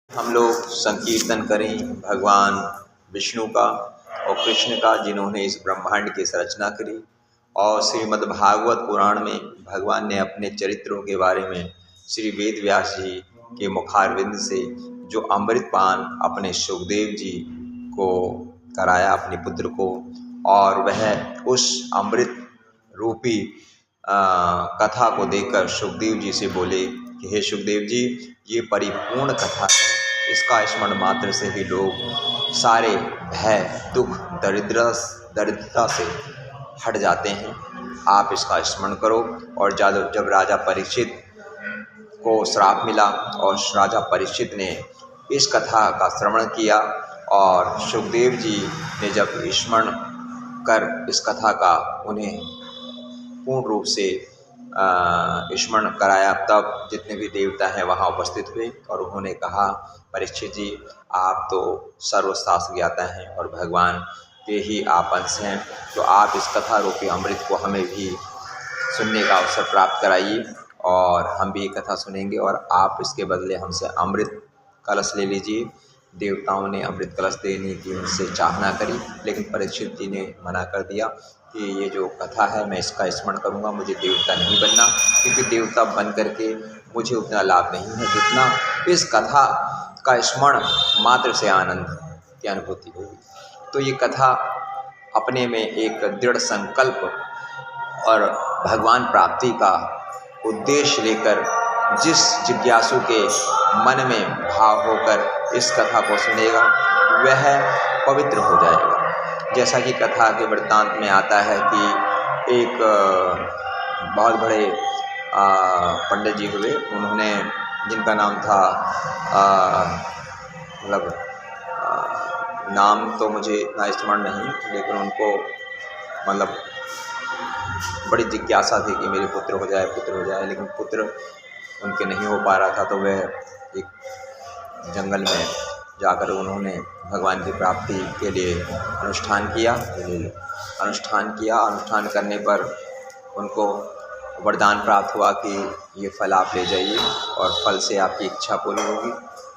हम लोग संकीर्तन करें भगवान विष्णु का और कृष्ण का, जिन्होंने इस ब्रह्मांड की रचना करी। और श्रीमद् भागवत पुराण में भगवान ने अपने चरित्रों के बारे में श्री वेद व्यास जी के मुखारविंद से जो अमृत पान अपने सुखदेव जी को कराया, अपने पुत्र को, और वह उस अमृत रूपी कथा को देखकर सुखदेव जी से बोले कि हे सुखदेव जी, ये परिपूर्ण कथा है, इसका स्मरण मात्र से ही लोग सारे भय, दुख, दरिद्रता से हट जाते हैं। आप इसका स्मरण करो। और जब राजा परीक्षित को श्राप मिला और राजा परीक्षित ने इस कथा का श्रवण किया और सुखदेव जी ने जब स्मरण कर इस कथा का उन्हें पूर्ण रूप से स्मरण कराया, तब जितने भी देवता हैं वहाँ उपस्थित हुए और उन्होंने कहा, परीक्षित जी, आप तो सर्वशास्त्र ज्ञाता हैं और भगवान के ही आप अंश हैं, तो आप इस कथा रूपी अमृत को हमें भी सुनने का अवसर प्राप्त कराइए और हम भी ये कथा सुनेंगे और आप इसके बदले हमसे अमृत कलश ले लीजिए। देवताओं ने अमृत कलश देने की उनसे चाहना करी, लेकिन परीक्षित जी ने मना कर दिया कि ये जो कथा है मैं इसका स्मरण करूँगा, मुझे देवता नहीं बनना, क्योंकि देवता बन करके मुझे उतना लाभ नहीं है जितना इस कथा का स्मरण मात्र से आनंद की अनुभूति होगी। तो ये कथा अपने में एक दृढ़ संकल्प और भगवान प्राप्ति का उद्देश्य लेकर जिस जिज्ञासु के मन में भाव होकर इस कथा को सुनेगा वह पवित्र हो जाएगा। जैसा कि कथा के वृत्तांत में आता है कि एक बहुत बड़े पंडित जी हुए, उन्होंने, जिनका नाम था नाम तो मुझे इतना स्मरण नहीं, लेकिन उनको बड़ी जिज्ञासा थी कि मेरे पुत्र हो जाए, लेकिन पुत्र उनके नहीं हो पा रहा था। तो वह एक जंगल में जाकर उन्होंने भगवान की प्राप्ति के लिए अनुष्ठान किया। अनुष्ठान करने पर उनको वरदान प्राप्त हुआ कि ये फल आप ले जाइए और फल से आपकी इच्छा पूरी होगी,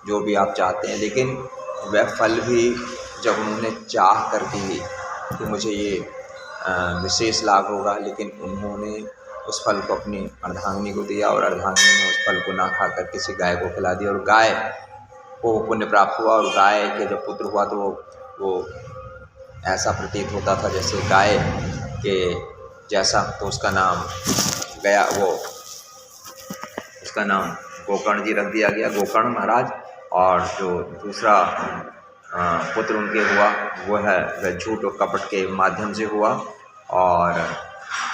जो भी आप चाहते हैं। लेकिन वह फल भी जब उन्होंने चाह कर दी कि मुझे ये विशेष लाभ होगा, लेकिन उन्होंने उस फल को अपनी अर्धांगिनी को दिया और अर्धांगिनी ने उस फल को ना खाकर किसी गाय को खिला दिया और गाय को पुण्य प्राप्त हुआ। और गाय के जब पुत्र हुआ तो वो ऐसा प्रतीत होता था जैसे गाय के जैसा, तो उसका नाम उसका नाम गोकर्ण जी रख दिया गया, गोकर्ण महाराज। और जो दूसरा पुत्र उनके हुआ वो है वह झूठ और कपट के माध्यम से हुआ और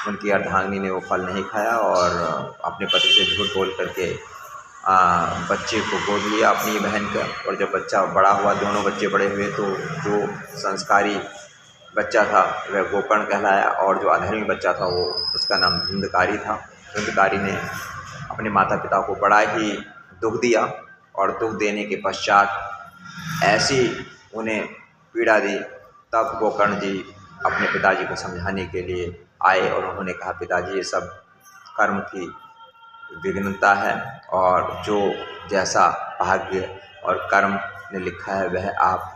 उनकी अर्धांगिनी ने वो फल नहीं खाया और अपने पति से झूठ बोल करके बच्चे को गोद लिया अपनी बहन का। और जब बच्चा बड़ा हुआ, दोनों बच्चे बड़े हुए, तो जो संस्कारी बच्चा था वह गोकर्ण कहलाया और जो अधर्मी बच्चा था वो उसका नाम धुंधकारी था। धुंधकारी ने अपने माता पिता को बड़ा ही दुख दिया और दुख देने के पश्चात ऐसी उन्हें पीड़ा दी। तब गोकर्ण जी अपने पिताजी को समझाने के लिए आए और उन्होंने कहा, पिताजी, ये सब कर्म की विघ्नता है और जो जैसा भाग्य और कर्म ने लिखा है वह आप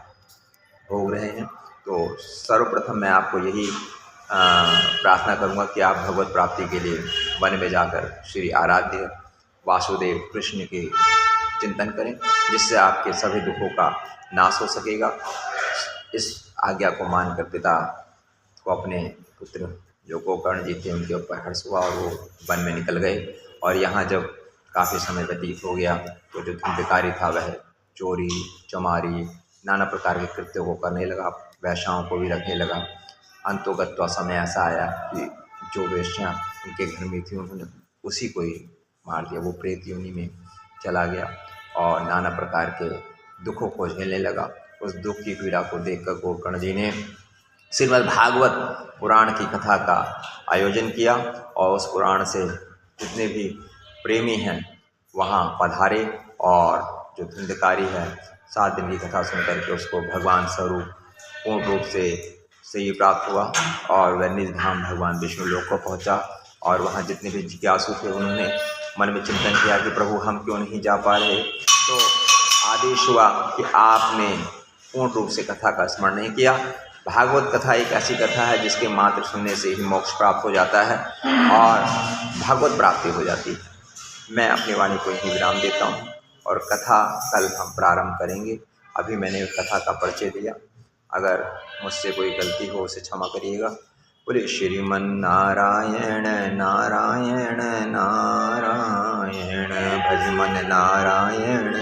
भोग रहे हैं। तो सर्वप्रथम मैं आपको यही प्रार्थना करूंगा कि आप भगवत प्राप्ति के लिए वन में जाकर श्री आराध्य वासुदेव कृष्ण के चिंतन करें, जिससे आपके सभी दुखों का नाश हो सकेगा। इस आज्ञा को मानकर पिता को अपने पुत्र जो गोकर्ण जी थे उनके ऊपर हर्ष हुआ और वो वन में निकल गए। और यहाँ जब काफ़ी समय व्यतीत हो गया तो जो धुंधकारी था वह चोरी चमारी नाना प्रकार के कृत्यों को करने लगा, वैश्याओं को भी रखने लगा। अंतोगत्वा समय ऐसा आया कि जो वेश्या उनके घर में थी उन्होंने उसी को ही मार दिया। वो प्रेत योनि में चला गया और नाना प्रकार के दुखों को झेलने लगा। उस दुख की पीड़ा को देखकर गोकर्ण जी ने श्रीमद् भागवत पुराण की कथा का आयोजन किया और उस पुराण से जितने भी प्रेमी हैं वहाँ पधारे और जो धुंधकारी है 7 दिन की कथा सुन करके उसको भगवान स्वरूप पूर्ण रूप से ही प्राप्त हुआ और वह निज धाम भगवान विष्णु लोक को पहुँचा। और वहाँ जितने भी जिज्ञासु थे उन्होंने मन में चिंतन किया कि प्रभु हम क्यों नहीं जा पा रहे। तो आदेश हुआ कि आपने पूर्ण रूप से कथा का स्मरण नहीं किया। भागवत कथा एक ऐसी कथा है जिसके मात्र सुनने से ही मोक्ष प्राप्त हो जाता है और भागवत प्राप्ति हो जाती है। मैं अपनी वाणी को यहीं विराम देता हूँ और कथा कल हम प्रारंभ करेंगे। अभी मैंने कथा का परिचय दिया, अगर मुझसे कोई गलती हो उसे क्षमा करिएगा। बोले श्रीमन नारायण नारायण नारायण, भज मन नारायण